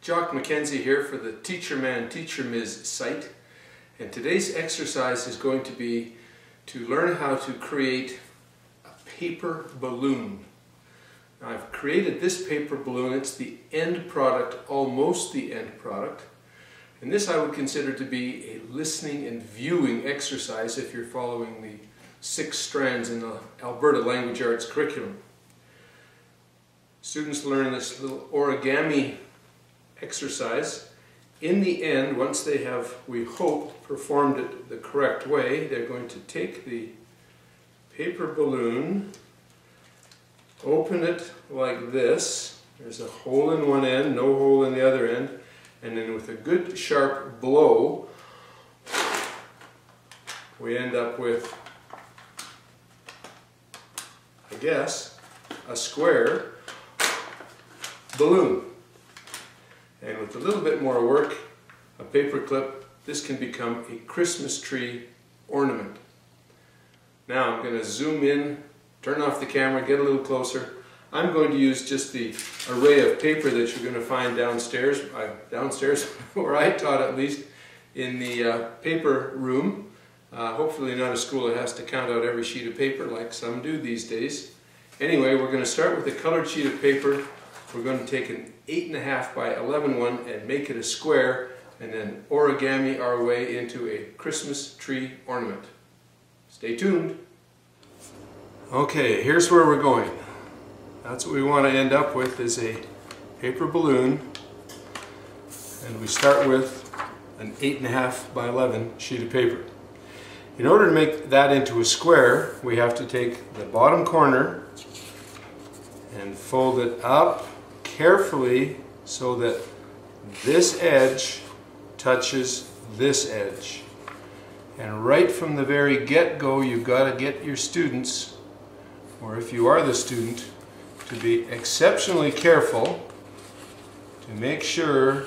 Jock Mackenzie here for the Teacher Man, Teacher Ms. site, and today's exercise is going to be to learn how to create a paper balloon. Now I've created this paper balloon. It's the end product, almost the end product, and this I would consider to be a listening and viewing exercise if you're following the 6 strands in the Alberta Language Arts curriculum. Students learn this little origami exercise. In the end, once they have, we hope, performed it the correct way, they're going to take the paper balloon, open it like this. There's a hole in one end, no hole in the other end, and then with a good sharp blow, we end up with, I guess, a square balloon. And with a little bit more work, a paper clip, this can become a Christmas tree ornament. Now I'm going to zoom in, turn off the camera, get a little closer. I'm going to use just the array of paper that you're going to find downstairs, where I taught at least, in the paper room. Hopefully not a school that has to count out every sheet of paper like some do these days. Anyway, we're going to start with a colored sheet of paper. We're going to take an 8.5 by 11 one and make it a square, and then origami our way into a Christmas tree ornament. Stay tuned. Okay, here's where we're going. That's what we want to end up with, is a paper balloon, and we start with an 8.5 by 11 sheet of paper. In order to make that into a square, we have to take the bottom corner and fold it up carefully so that this edge touches this edge. And right from the very get-go, you've got to get your students, or if you are the student, to be exceptionally careful to make sure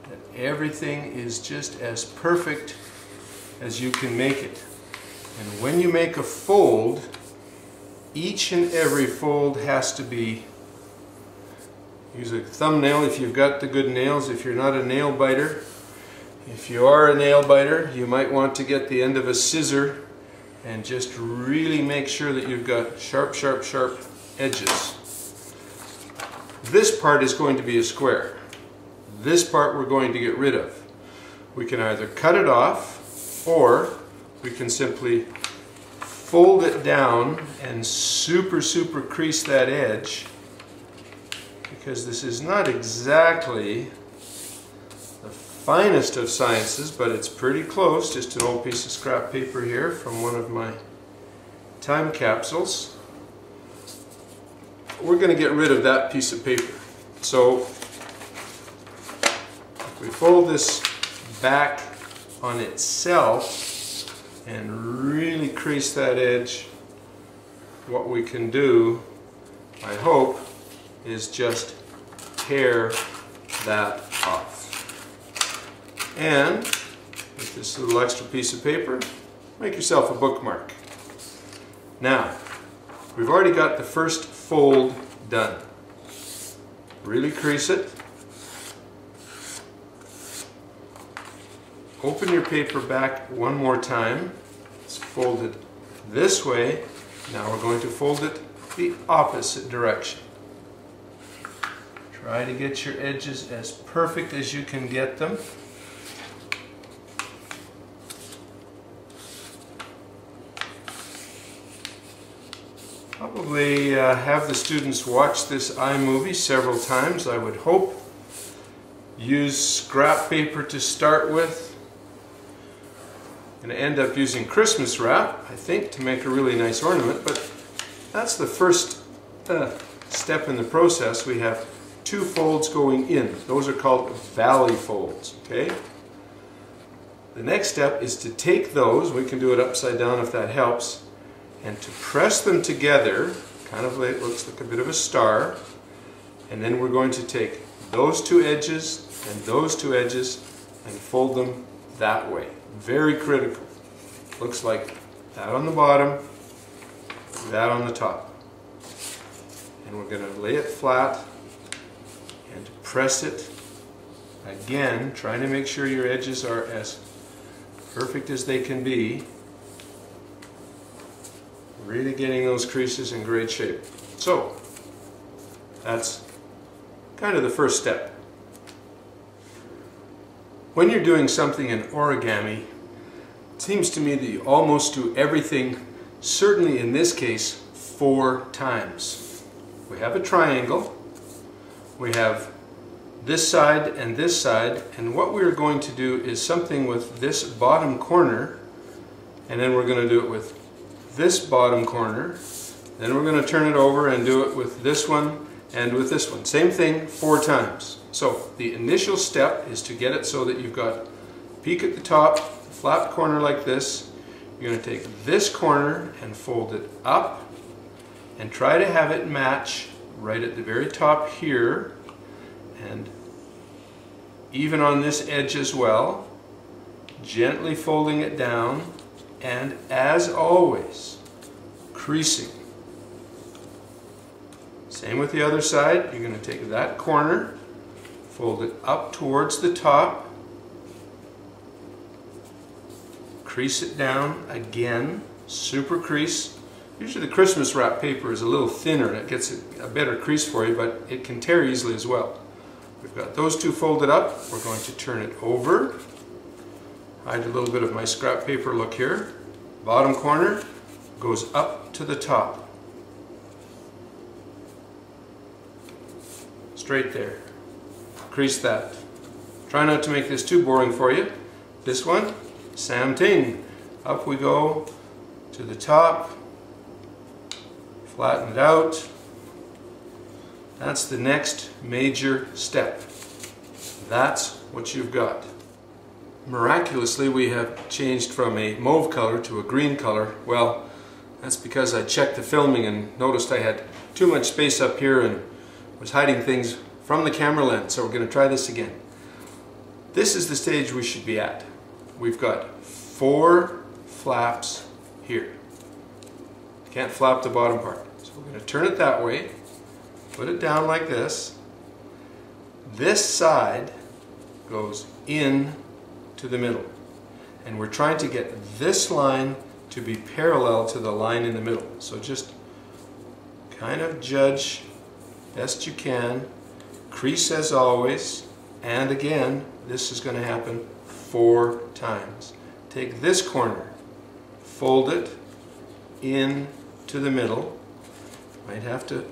that everything is just as perfect as you can make it. And when you make a fold, each and every fold has to be, use a thumbnail if you've got the good nails, if you're not a nail biter. If you are a nail biter, you might want to get the end of a scissor and just really make sure that you've got sharp, sharp, sharp edges. This part is going to be a square. This part we're going to get rid of. We can either cut it off, or we can simply fold it down and super crease that edge, because this is not exactly the finest of sciences, but it's pretty close. Just an old piece of scrap paper here from one of my time capsules. We're going to get rid of that piece of paper. So if we fold this back on itself and really crease that edge, what we can do, I hope, is just tear that off. And with this little extra piece of paper, make yourself a bookmark. Now, we've already got the first fold done. Really crease it. Open your paper back one more time. It's folded this way. Now we're going to fold it the opposite direction. Try to get your edges as perfect as you can get them. Probably have the students watch this iMovie several times, I would hope. Use scrap paper to start with. I'm going to end up using Christmas wrap, I think, to make a really nice ornament, but that's the first step in the process. We have 2 folds going in. Those are called valley folds, okay? The next step is to take those, we can do it upside down if that helps, and to press them together, kind of like, looks like a bit of a star, and then we're going to take those 2 edges and those 2 edges and fold them that way. Very critical. Looks like that on the bottom, that on the top. And we're going to lay it flat and press it Again, trying to make sure your edges are as perfect as they can be. Really getting those creases in great shape. So, that's kind of the first step. When you're doing something in origami, it seems to me that you almost do everything, certainly in this case, 4 times. We have a triangle, we have this side, and what we're going to do is something with this bottom corner, and then we're going to do it with this bottom corner, then we're going to turn it over and do it with this one and with this one. Same thing 4 times. So the initial step is to get it so that you've got peak at the top, flat corner like this. You're going to take this corner and fold it up and try to have it match right at the very top here, and even on this edge as well, gently folding it down, and as always, creasing. Same with the other side. You're going to take that corner, fold it up towards the top, crease it down again, super crease. Usually the Christmas wrap paper is a little thinner and it gets a better crease for you, but it can tear easily as well. We've got those 2 folded up. We're going to turn it over. Hide a little bit of my scrap paper look here. Bottom corner goes up to the top. Straight there. Crease that. Try not to make this too boring for you. This one, same thing. Up we go to the top. Flatten it out. That's the next major step. That's what you've got. Miraculously, we have changed from a mauve color to a green color. Well, that's because I checked the filming and noticed I had too much space up here and was hiding things from the camera lens. So we're going to try this again. This is the stage we should be at. We've got 4 flaps here. Can't flap the bottom part. So we're going to turn it that way. Put it down like this. This side goes in to the middle. And we're trying to get this line to be parallel to the line in the middle. So just kind of judge best you can. Crease as always. And again, this is going to happen 4 times. Take this corner, fold it in to the middle. Might have to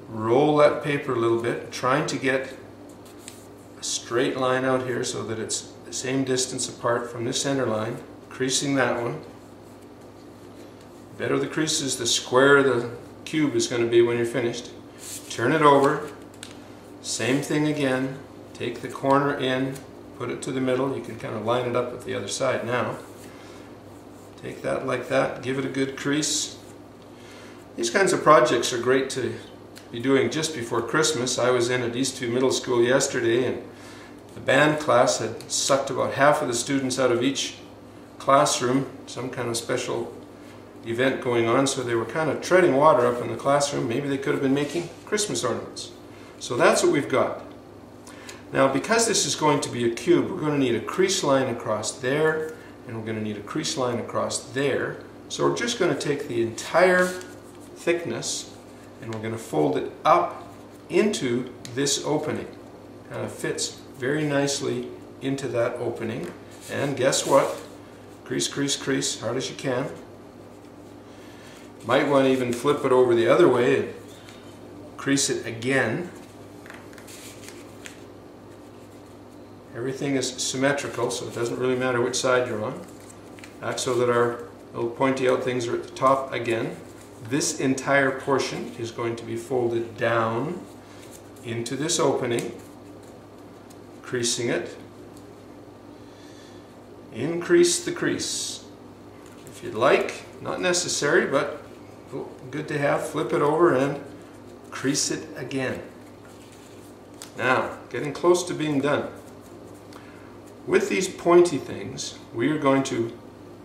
roll that paper a little bit, trying to get a straight line out here so that it's the same distance apart from the center line. Creasing that one. The better the creases, the squarer the cube is going to be when you're finished. Turn it over. Same thing again. Take the corner in, put it to the middle. You can kind of line it up with the other side now. Take that like that, give it a good crease. These kinds of projects are great to be doing just before Christmas. I was in at East 2 Middle School yesterday, and the band class had sucked about half of the students out of each classroom, some kind of special event going on, so they were kind of treading water up in the classroom. Maybe they could have been making Christmas ornaments. So that's what we've got. Now, because this is going to be a cube, we're going to need a crease line across there, and we're going to need a crease line across there. So we're just going to take the entire thickness and we're going to fold it up into this opening. Kind of fits very nicely into that opening. And guess what? Crease, crease, crease, hard as you can. Might want to even flip it over the other way and crease it again. Everything is symmetrical, so it doesn't really matter which side you're on. Back so that our little pointy out things are at the top again. This entire portion is going to be folded down into this opening, creasing it. Increase the crease. If you'd like, not necessary, but good to have, flip it over and crease it again. Now, getting close to being done. With these pointy things, we are going to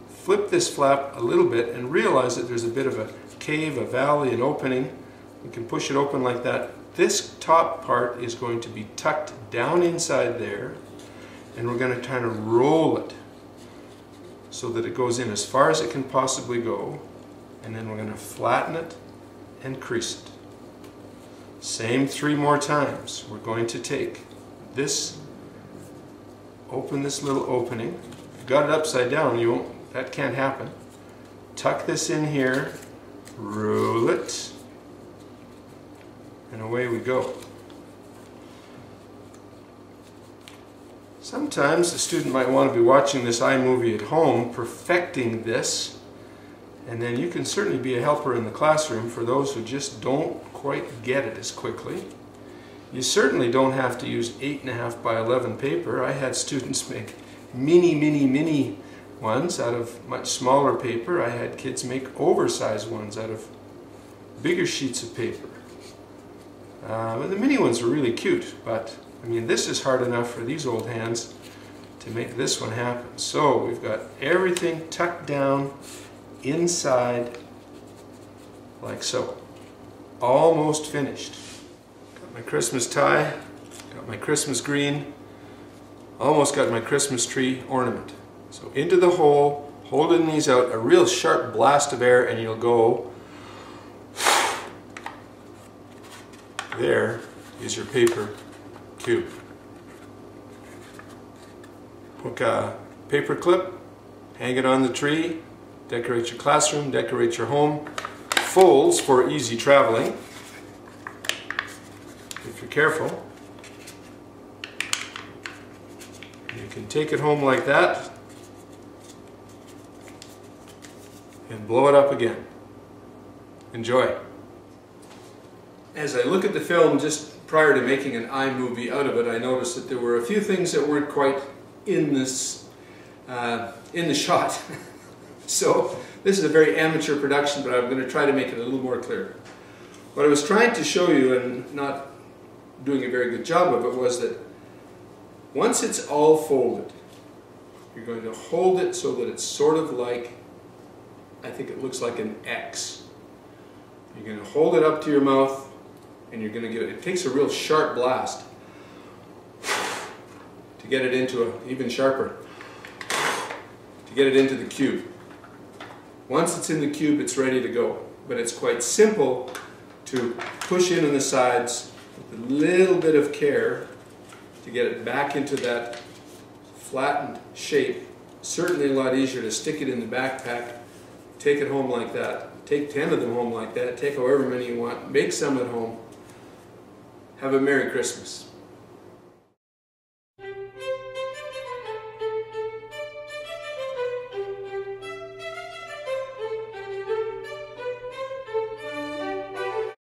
flip this flap a little bit and realize that there's a bit of a cave, a valley, an opening. We can push it open like that this top part is going to be tucked down inside there, and we're going to kind of roll it so that it goes in as far as it can possibly go, and then we're going to flatten it and crease it. Same 3 more times. We're going to take this, open this little opening. If you've got it upside down, that can't happen. Tuck this in here, roll it, and away we go. Sometimes the student might want to be watching this iMovie at home, perfecting this, and then you can certainly be a helper in the classroom for those who just don't quite get it as quickly. You certainly don't have to use 8.5 by 11 paper. I had students make mini ones out of much smaller paper. I had kids make oversized ones out of bigger sheets of paper. The mini ones were really cute, but I mean, this is hard enough for these old hands to make this one happen. So we've got everything tucked down inside like so. Almost finished. Got my Christmas tie, got my Christmas green, almost got my Christmas tree ornament. So into the hole, holding these out, a real sharp blast of air, and you'll go. There is your paper cube. Hook a paper clip, hang it on the tree, decorate your classroom, decorate your home. Folds for easy traveling, if you're careful. You can take it home like that and blow it up again. Enjoy. As I look at the film just prior to making an iMovie out of it, I noticed that there were a few things that weren't quite in this in the shot. So this is a very amateur production, but I'm going to try to make it a little more clear. What I was trying to show you, and not doing a very good job of it, was that once it's all folded, you're going to hold it so that it's sort of like, I think it looks like an X. You're going to hold it up to your mouth, and you're going to it takes a real sharp blast to get it into even sharper, to get it into the cube. Once it's in the cube, it's ready to go. But it's quite simple to push in on the sides with a little bit of care to get it back into that flattened shape. Certainly a lot easier to stick it in the backpack, take it home like that, take 10 of them home like that, take however many you want, make some at home. Have a Merry Christmas.